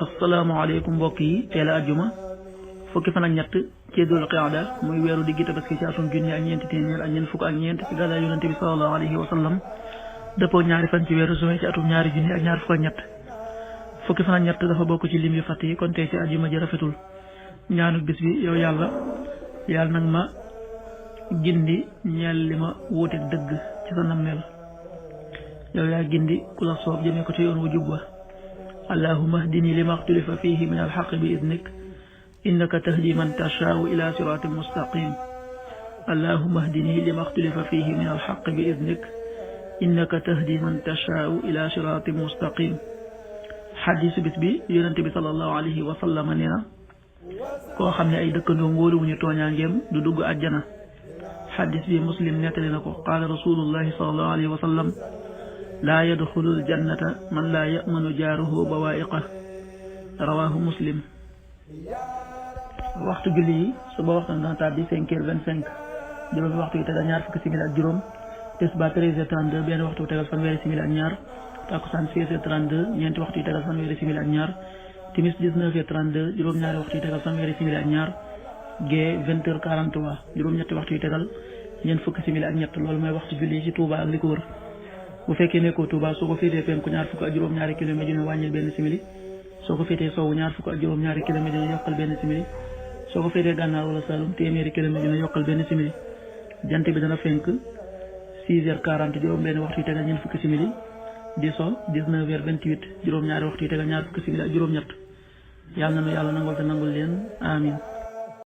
asalaamaaleykum mbokk yi teel a àjjuma fukki fan ak ñett ci dul qaada muy weeru diggi tabaski ci atum junni ak ñeenti téeméer ak ñeent fukk ak ñeent ci gàddaay yonente bi sallallahu alayhi wa sallam dëppoo ñaari fan ci weeru juin ci atum ñaari junni ak ñaar fukk ak ñett fukki fan ak ñett dafa bokk ci lim yu fàtt yi kon tey ci àjjuma ji rafetul ñaanu bis bi yow yàlla nag ma gindi ñeel li ma wuuteeg dëgg ci sa nammeel yow yaa gindi ku la soob jëmee ko ci yoon wu jub wa allahumma hdini lima xtulifa fihi min alxaqi bi idnik innaka tahdi man tashaau ila siratin mustaqim allahumma hdini lima xtulifa fihi min alxaqi bi idnik innaka tahdi man tashaau ila siratin mustaqim xadiisu bis bi yonente bi sallallahu alayhi wa sallam nee na koo xam ne ay dëkkandoom wóoluwuñu tooñaangeem du dugg àjjana xadiis bi muslim nettali na ko qaala rasulullahi sallallahu alayhi wa sallam laa yadxulul jannata man laa yamanu jaaruhu bawaa'iqa rawaahu muslim. waxtu julli yi suba waxtu dana tàbbi 5h25 juróomi waxtu yi tegal ñaar fukki simili ak juróom tisbaar 13h32 benn waxtu tegal fanweeri simili ak ñaar takkusaan 16h32 ñeenti waxtu yi tegal fanweeri simili ak ñaar timis 19h32 juróom-ñaari waxtu yi tegal fanweeri simili ak ñaar gee 20h43 juróom-ñetti waxtu yi tegal ñeent fukki simili ak ñett loolu mooy waxtu julli yi ci Touba ak li ko wër. bu fekkee nekkoo Touba soo ko féetee penku ñaar fukk ak juróom-ñaari kilomètre dina wàññil benn simili soo ko féetee sowwu ñaar fukk ak juróom-ñaari kilomètre dina yokkal benn simili soo ko féetee gànnaar wala Saloum téeméeri kilomètre dina yokkal benn simili jant bi dana fenk 6h40 juróom benn waxtu yi tegal ñeent fukki simili di so 19h28 juróom-ñaari waxtu yi tegal ñaar fukki simili ak juróom-ñett yàlla na nu yàlla nangul te nangul leen amin